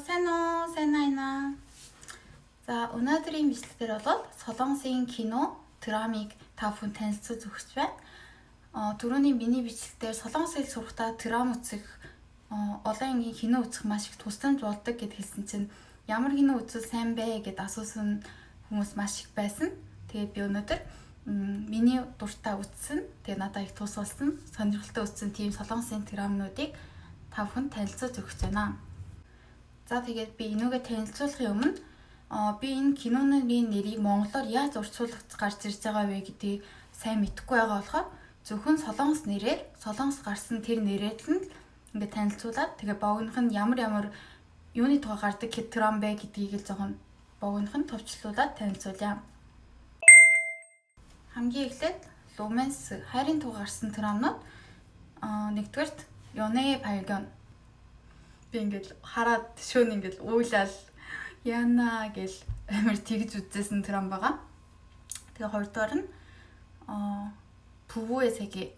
сайн уу? Сайн байна. За, өнөөдрийн бичлэгтэр бол Солонгосын кино, драмыг та бүхэн танилцуулж өгч байна. Түрүүний миний бичлэгтэр солонгос хэл сурахдаа драм үзэх, олон ангийн кино үзэх маш их тусламж болдог гэд хэлсэн чинь ямар кино үзвэл сайн бэ гэд асуусан хүмүүс маш их байсан. Тэгээд би өнөөдөр миний дуртай үзсэн, тэгээд надад их тус болсон, сонирхолтой үзсэн тийм солонгосын драмнуудыг та бүхэнд танилцуулж өгч байна. За тэгээд би энүүгээ танилцуулахын өмнө би энэ киноны нэрийг монголоор яаж урьдчилж гарч ирж байгаа вэ гэдгийг сайн мэдэхгүй байгаа болохоор зөвхөн солонгос нэрээр солонгос гарсан тэр нэрээр л ингээд танилцуулаад тэгээ богинох нь ямар юуны тухай гардаг драм бэ гэдгийг л жоохон богинох нь товчлуулаад танилцуулъя. Хамгийн эхлээд Луменс хайрын тухай гарсан драмнууд нэгдүгээрт Ёне Пальгон. Би ингээд хараад шөнө ингээд уйлал яана гэл амар тэгж үзсэн драм байгаа. Тэгээ хоёрдугаар нь Пүвуэсэги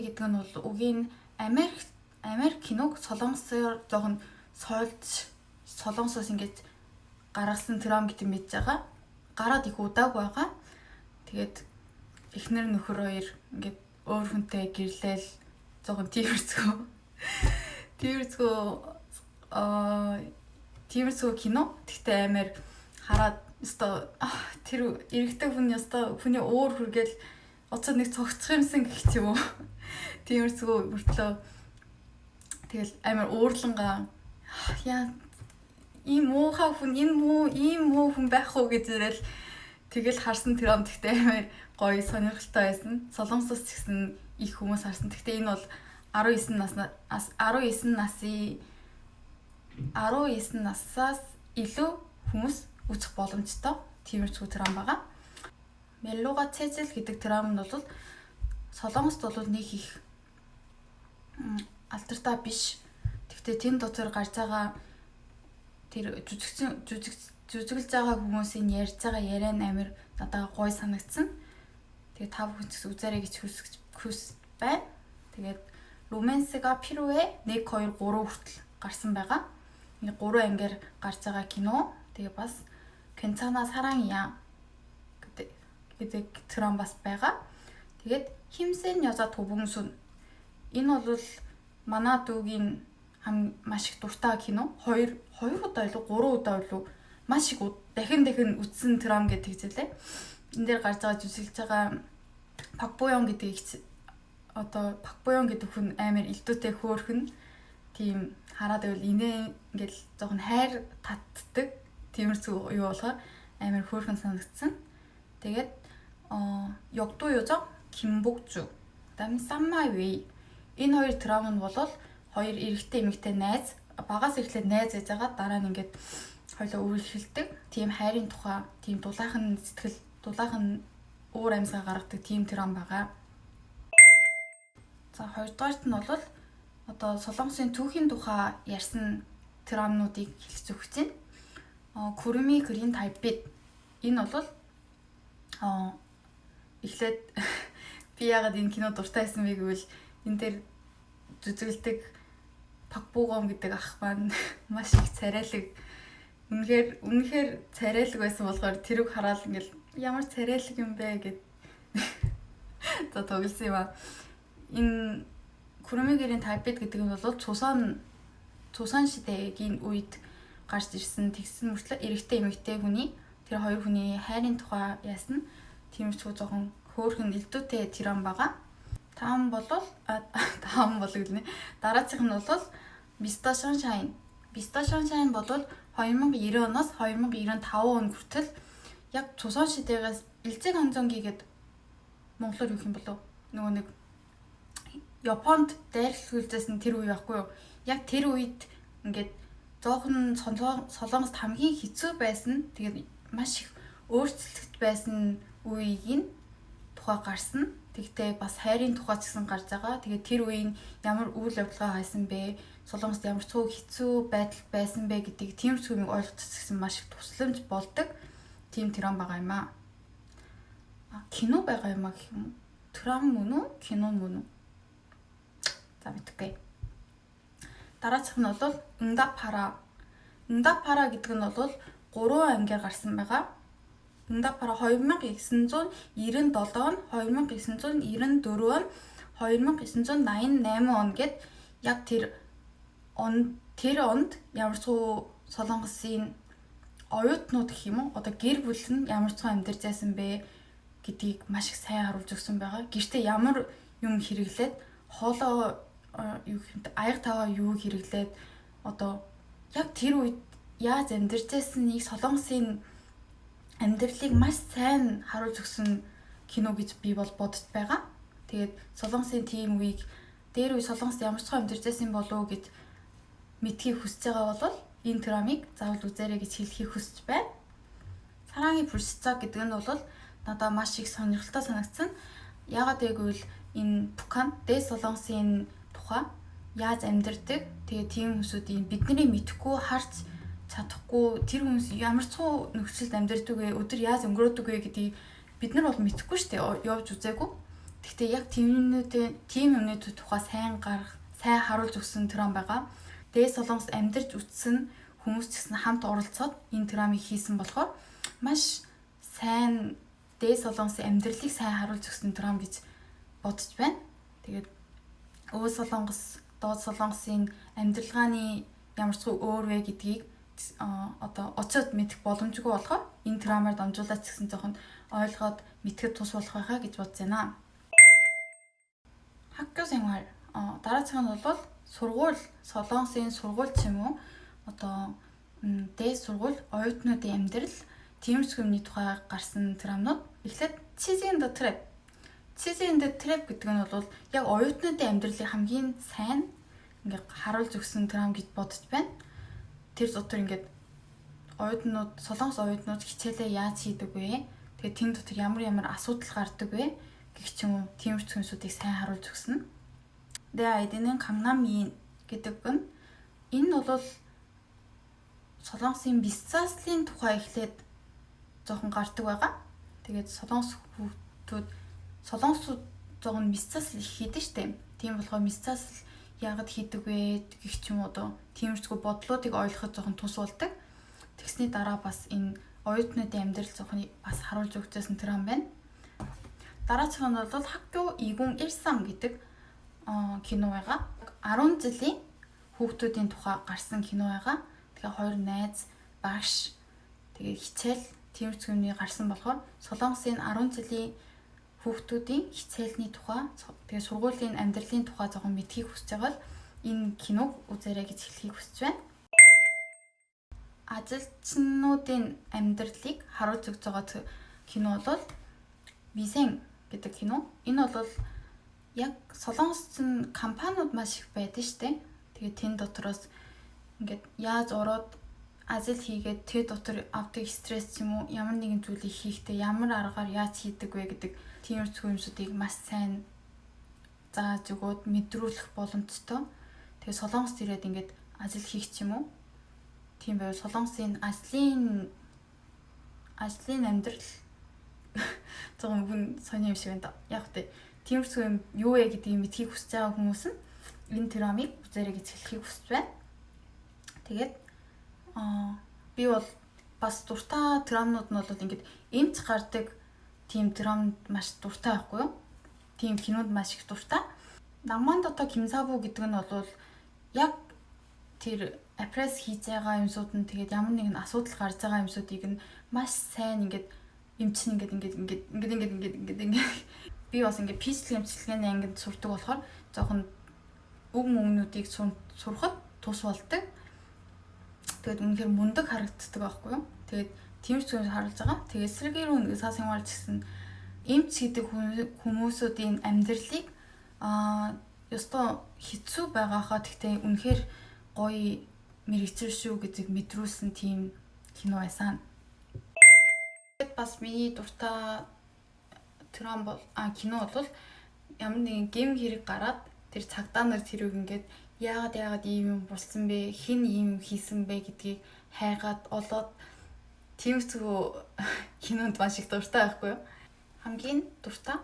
гэдэг нь бол үгийн Америк киног солонгосоор жоохон сойлж солонгосоос ингээд гаргасан драм гэдэг мэдж байгаа. Гараад их удааг байгаа. Тэгээд эхнэр нөхөр хоёр ингээд өөр хүнтэй гэрлээл жоохон тиймэрхүү кино. Тэгтээ амар хараад өстой тэр эрэгтэй хүн өстой хүний өөр хүргээл оцоо нэг цогцох юмсан гэх юм уу. Тиймэрхүү мөртлөө тэгэл амар уурлангаа яа ийм муухай хүн ийм муу хүн байх уу гэж ирэл тэгэл харсан драм. Тэгтээ амар гоё сонирхолтой байсан. Солонгосоос ч гэсэн их хүмүүс харсан. Тэгтээ энэ бол 19 насаас илүү хүмүүс үзэх боломжтой тиймэрхүү драм байгаа. Меллуга Цэзэл гэдэг драм нь бол солонгост бол нэг их алдартай биш. Тэгвэл тэнд дотор гарч байгаа тэр жүжиглж байгаа хүмүүсийн ярьж байгаа яриа амар надад гоё санагдсан. Тэгээ та бүхэн ч үзээрэй гэж хүсэж байна. Тэгээд Луменсэга Пируэ 1 2 3 хүртэл гарсан байгаа. Энэ 3 ангиар гарч байгаа кино. Тэгээ бас Кэнцана Саранья гэдэг драм бас байгаа. Тэгээд Химсэн Яза Төвөнсүн. Энэ бол манай дүүгийн маш их дуртай кино. 2 удаа илүү 3 удаа илүү маш их дахин үзсэн драм гэдэг хэлээ. Энэ дээр гарч байгаа жүжиглж байгаа Пак Буён гэдэг хүн амар элдүүтэй хөөрхөн тийм хараад байвал инээ ингээл жоохон хайр татдаг тиймэрхүү юу болохоор амар хөөрхөн санагдсан. Тэгээд Ёгду Южо Кимбукжу дам Саммавей энэ хоёр драм нь бол хоёр эрэгтэй эмэгтэй найз багаас эхлээд найз ээж байгаа дараа нь ингээд хоёулаа үргэлжлүүлдэг тийм хайрын тухай тийм дулаахан сэтгэл дулаахан уур амьсгаа гаргадаг тийм драм байгаа. За хоёрдугаарт нь бол одоо солонгосын түүхийн тухай ярьсан драмнуудыг хэлж өгч байна. Күрми Грин Тайпид энэ бол эхлээд би яагаад энэ кино дуртай байсан бэ гэвэл энэ дээр жүжиглдэг Пак Бугон гэдэг ах маань маш их царайлаг үнэхээр царайлаг байсан болохоор тэрийг хараад ингээл ямар царайлаг юм бэ гэд за тоглосон юм аа. Энэ Күрмигэрийн Тайпид гэдэг нь бол Цусан шидэгийн үед гарч ирсэн тэгсэн мөртлөө эрэгтэй эмэгтэй хүний тэр хоёр хүний хайрын тухай яасан тиймэрхүү жоохон хөөрхөн элдүүтэй драм байгаа. Таам бол гэлнэ. Дараачих нь бол Mr. Sunshine. Mr. Sunshine бол 2090 оноос 2095 он хүртэл яг Цусан шидэгээс Илзэг Ханзонги гэдэг монголоор юу юм болов? Нөгөө нэг Японд дайрлуулжсэн тэр үе байхгүй юу? Яг тэр үед ингээд зоохон солонгост хамгийн хэцүү байсан. Тэгээд маш их өөрчлөлт байсан үеийн тухай гарсан. Тэгтээ бас хайрын тухай ч гэсэн гарч байгаа. Тэгээд тэр үеийн ямар үйл явдлаа хайсан бэ? Солонгост ямар хэцүү байдал байсан бэ гэдгийг тиймэрхүү юм ойлгох гэсэн маш их тусламж болдог. Тийм драм байгаа юм аа. Кино байгаа юм аа гэх юм. Драм мөн үү? Кино мөн үү? За мэдгүй. Дараачих нь бол 응답하라 응답하라 гэдэг нь бол 3 ангиар гарсан байгаа. 응답하라 2997 он, 2994 он, 2988 он гэд яг тэр онд ямарчуу Солонгосын оюутнууд гэх юм уу, одоо гэр бүл нь ямарчуу амьдарч байсан бэ гэдгийг маш их сайн харуулж өгсөн байгаа. Гэртээ ямар юм хэрэглээд хоолоо аяг таваа юу хэрэглээд одоо яг тэр үед яаж амьдарч байсныг, Солонгосын амьдралыг маш сайн харуулж өгсөн кино гэж би бол бодож байгаа. Тэгээд Солонгосын тийм үеийг дээр үе Солонгост ямар ч амьдарч байсан болов гэж мэдхийг хүсэж байгаа бол энэ драмыг заавал үзээрэй гэж хэлхийг хүсэж байна. Сарангийн Прусцаг гэдэг нь бол надад маш их сонирхолтой санагдсан. Яагаад гэвэл энэ Пукан Дээд Солонгосын тухай яаж амьдардаг, тэгээ тийм хүмүүсүүдийн бидний мэдхгүй харж чадахгүй тэр хүмүүс ямар ч нөхцөлд амьдардаг вэ, өдөр яаж өнгөрөөдөг вэ гэдгийг бид нар бол мэдэхгүй шүү дээ, явж үзээгүй. Гэхдээ яг тийм юмнууд тухай сайн харуулж өгсөн драм байгаа. Дээд Солонгост амьдарч үтсэн хүмүүс ч гэсэн хамт оролцоод энэ драмыг хийсэн болохоор маш сайн Дээд Солонгосын амьдралыг сайн харуулж өгсөн драм гэж бодож байна. Тэгээд Өвөө Солонгос, Доод Солонгосын амьдралгааны ямар ч өөр вэ гэдгийг одоо очиод мэдэх боломжгүй болохоор энэ драмаар дамжуулаад ч гэсэн жоохон ойлгоод мэдхэд тус болох байхаа гэж бодож байна. 학교 생활 дараачих нь бол сургууль, Солонгосын сургууль ч юм уу, одоо дээд сургууль, оюутнуудын амьдрал, тиймэрхүү юмны тухай гарсан драмнууд. Эхлээд Cheese in the Trap. Cheese in the Trap гэдэг нь бол яг оюутнуудын амьдралыг хамгийн сайн ингээд харуулж өгсөн драм гэж бодож байна. Тэр дотор ингээд оюутнууд, Солонгос оюутнууд хичээлээ яаж хийдэг вэ? Тэгээд тэнд дотор ямар асуудал гардаг вэ? Гэх ч юм уу, тиймэрхүү юмсуудыг сайн харуулж өгсөн. 내 아이디는 강남이인 гэдэг нь энэ бол Солонгосын бисцааслын тухай эхлээд жоохон гардаг байгаа. Тэгээд солонгосууд жоохон бисцаасл их хийдэг штеп. Тийм болохоор бисцаасл яагаад хийдэг вэ гэх ч юм уу, одоо тиймэрхүү бодлоодыг ойлгоход жоохон тус болдог. Тэгсний дараа бас энэ оюутнуудын амьдрал жоохон бас харуулж өгчээсэн драм байна. Дараачих нь бол 학교 2013 гэдэг кино байгаа. 10 жилийн хүүхдүүдийн тухай гарсан кино байгаа. Тэгээ хоёр найз, багш, тэгээ хичээл тиймэрхүү юмны гарсан болохоор Солонгосын 10 жилийн хүүхдүүдийн хичээлний тухай, тэгээ сургуулийн амьдралын тухай жоохон мэдхийг хүсэж байгаа бол энэ киног үзээрэй гэж хэлхийг хүсэж байна. Ажилчнуудын амьдралыг харуулж өгч байгаа кино бол Висен гэдэг кино. Энэ бол яг Солонгост компаниуд маш их байдаг штэ. Тэгээд тэн дотроос ингээд яаж ороод ажил хийгээд тэр дотор авдаг стресс ч юм уу, ямар нэгэн зүйлийг хийхдээ ямар аргаар яаж хийдэг вэ гэдэг тиймэрхүү юмсуудыг маш сайн зааж өгөөд мэдрүүлэх боломжтой. Тэгээд Солонгост ирээд ингээд ажил хийх ч юм уу. Тийм байвал Солонгосын ажлын амьдрал зогон хүн сони юм шиг байна да. Яг тэ тиймэрхүү юм юу вэ гэдгийг мэдхийг хүсэж байгаа хүмүүс нь энэ драмыг үзээрэй гэж хэлхийг хүсэж байна. Тэгээд би бол бас дуртай драмнууд нь бол ингээд эмч гардаг тийм драмд маш дуртай байхгүй юу? Тийм кинонд маш их дуртай. 낭만도터 김사부 гэдэг нь бол яг тэр апресс хийж байгаа юмсууд нь тэгээд ямар нэгэн асуудал гарч байгаа юмсуудыг нь маш сайн ингээд эмчин ингээд би бас ингээд пижл эмчилгээний ангид сурдаг болохоор жоохон үг мөнгнүүдийг сурахад тус болдог. Тэгээд үнэхээр мундаг харагддаг байхгүй юу? Тэгээд тиймэрхүү юм харуулж байгаа. Тэгээд 슬기로운 의사생활 гэсэн эмч гэдэг хүмүүсүүдийн амьдралыг ёстой хэцүү байгаахаа тэгтээ үнэхээр гоё мэрэгчл шүү гэдэг мэдрүүлсэн тийм кино байсан. Тэгээд бас миний дуртай драм кино бол ямар нэгэн гэм хэрэг гараад тэр цагдаа нар тэрийг ингээд яагаад ийм юм болсон бэ, хэн ийм хийсэн бэ гэдгийг хайгаад олоод тиймэрхүү кинонд маш их дуртай байхгүй юу? Хамгийн дуртай,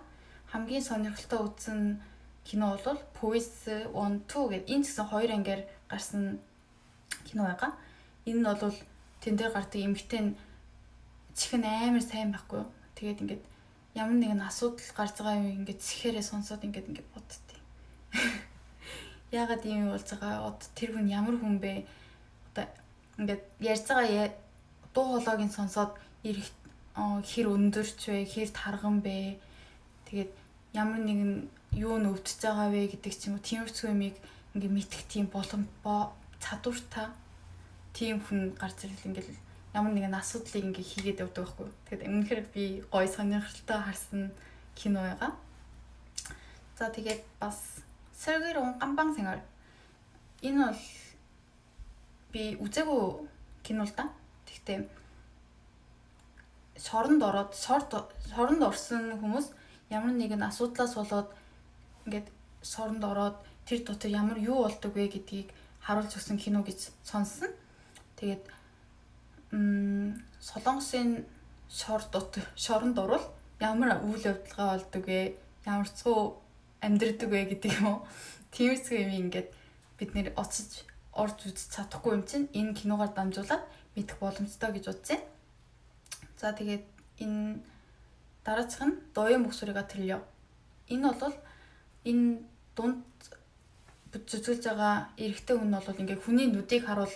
хамгийн сонирхолтой үзсэн кино бол Boys 1, 2 гэдэг энэ гэсэн хоёр ангиар гарсан кино байгаа. Энэ нь бол тэн дээр гардаг эмэгтэй нь чихэн амар сайн байхгүй юу. Тэгээд ингээд ямар нэгэн асуудал гарч байгаа юм ингээд чихээрээ сонсоод ингээд боддتي. Яагаад ийм болж байгаа? Тэр хүн ямар хүн бэ? Одоо ингээд ярьж байгаа дуу хоолойг сонсоод хэр өндөрч вэ? Хэр тарган бэ? Тэгээд ямар нэгэн юу нөвдөж байгаа вэ гэдэг ч юм уу тиймэрхүү юмыг ингээд мэдэх тийм чадвартай тийм хүн гарч ирэл ингээд ямар нэгэн асуудлыг ингээд хийгээд явдаг байхгүй. Тэгээд үнэхээр би гоё сонирхолтой харсан кино байгаа. За тэгээд бас 슬기로운 깜빵 생활. Энэ бол би үзээгүй кино л да. Тэгтээ шоронд орсон хүмүүс ямар нэгэн асуудлаас болоод ингээд шоронд ороод тэр дотор ямар юу болдог вэ гэдгийг харуулж өгсөн кино гэж сонссон. Тэгээд Солонгосын шоронд орвол ямар үйл явдалгаа болдог вэ? Ямар цуу амьдрдаг вэ гэдэг юм уу. Тиймэрхүү юм ингээд бид нэр орж үзэж чадахгүй юм чинь энэ киногоор дамжуулаад мэдэх боломжтой гэж бодсон. За тэгээд энэ дараачих нь Доён 목소리가 들려. Энэ бол энэ дунд зүтгэлж байгаа эрэгтэй хүн бол ингээд хүний нүдийг харуул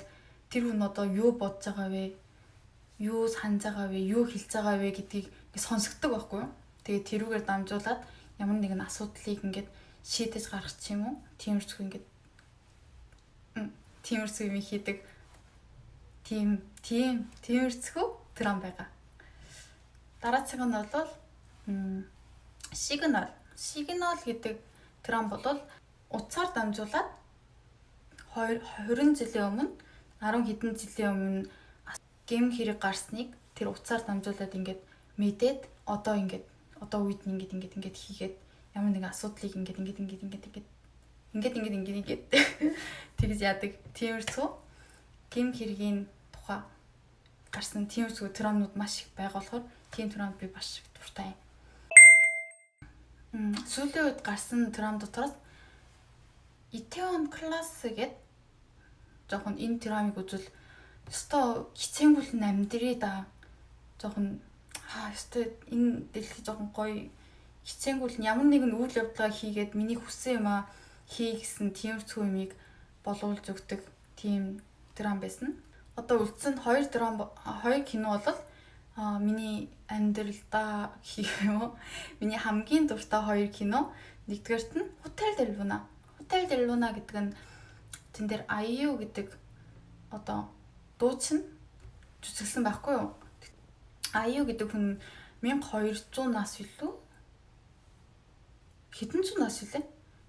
тэр хүн одоо юу бодож байгаа вэ? Юу санаж байгаа вэ? Юу хэлж байгаа вэ гэдгийг сонсогддог байхгүй юу? Тэгээд тэрүүгээр дамжуулаад ямар нэгэн асуудлыг ингээд шийдэж гаргах ч юм уу тиймэрхүү ингээд тиймэрхүү юм хийдэг тиймэрхүү драм байгаа. Дараачих нь бол Сигнал гэдэг драм бол утсаар дамжуулаад 20 жилийн өмнө 10 хэдэн жилийн өмнө гэм хэрэг гарсныг тэр утсаар дамжуулаад ингээд мэдээд одоо үед нь ингээд хийгээд ямар нэгэн асуудлыг ингээд тэгж яадаг тиймэрхүү гэм хэргийн тухай гарсан тиймэрхүү драмууд маш их байгаа болохоор тийм драм би маш их дуртай юм. Сүүлийн үед гарсан драм дотроос Itaewon Class гэдэг жоохон энэ драмыг үзвэл өстой хичээнгүйлэн амьдрий да. Жоохон өстой энэ дэлхий жоохон гоё хичээнгүйлэн ямар нэгэн үйл явдлаа хийгээд миний хүссэн юм аа хий гэсэн тиймэрхүү юмыг болуулж өгдөг тийм драм байсан. Одоо үлдсэн 2 кино бол миний амьдралдаа хийх юм уу? Миний хамгийн дуртай 2 кино. Нэгдүгээрт нь Hotel del Luna. Hotel del Luna гэдэг нь тэн дээр IU гэдэг одоо дуучин жүжиглсэн байхгүй юу? IU гэдэг хүн 1200 нас илүү хэдэн зуун нас үлээ?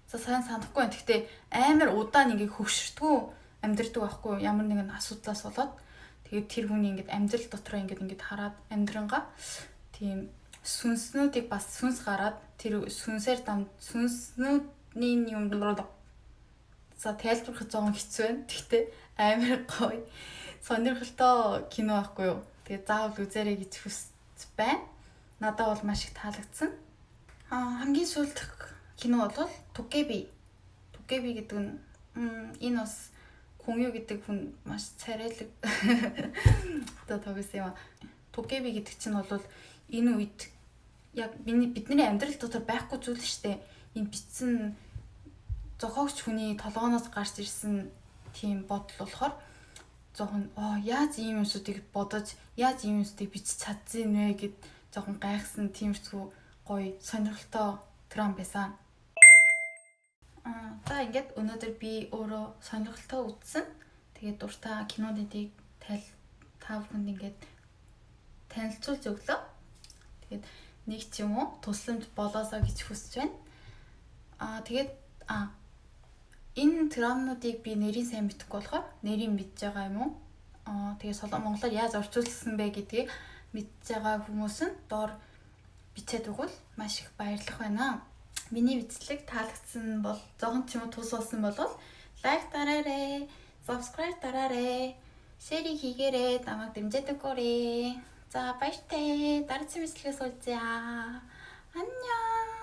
За сайн санахгүй байна. Гэхдээ амар удаан ингээ хөвшөртгөө амьдрдаг байхгүй юу? Ямар нэгэн асуудлаас болоод тэгээд тэр хүний ингээд амьдрал дотроо ингээд хараад амьдрангаа тийм сүнснүүдийг бас сүнс гараад тэр сүнснүүдийн юм болоо. За тайлбарлах жоохон хэцүү байна. Гэхдээ амар гоё сонирхолтой кино байхгүй юу? Тэгээд заавал үзээрэй гэж хүсэж байна. Надад бол маш их таалагдсан. Хамгийн сүүлдэх кино бол Tokebi. Tokebi гэдэг нь энэ бас 공유 гэдэг хүн маш царайлаг одоо тогсон юм. Tokebi гэдэг чинь бол энэ үед яг бидний амьдрал дотор байхгүй зүйл шүү дээ. Энэ бичсэн зохиогч хүний толгооноос гарч ирсэн тийм бодол болохоор жоохон яаж ийм юмсуудыг бодож яаж ийм юмсуудыг бичиж чадсан вэ гэд жоохон гайхсан тиймэрхүү гоё сонирхолтой драм байсан. За ингээд өнөөдөр би өөрөө сонирхолтой үзсэн. Тэгээд дуртай кинонуудыг та бүхэнд ингээд танилцуулж өглөө. Тэгээд нэг ч юм уу тусламж болоосоо гэж хүсэж байна. Тэгээд энэ драмнуудыг би нэрийг сайн мэдэхгүй болохоор нэрийг мэдж байгаа юм уу? Тэгээд Монголоор яаж орчуулсан бэ гэдгийг мэдж байгаа хүмүүс нь доор бичээд өгвөл маш их баярлах байна. Миний бичлэг таалагдсан бол зогон ч юм уу тус болсон бол лайк дараарай, subscribe дараарай, share хийгээрэй, намайг дэмжиж өгөөрэй. За баяртай. Дараагийн бичлэгээс уулзъя. 안녕.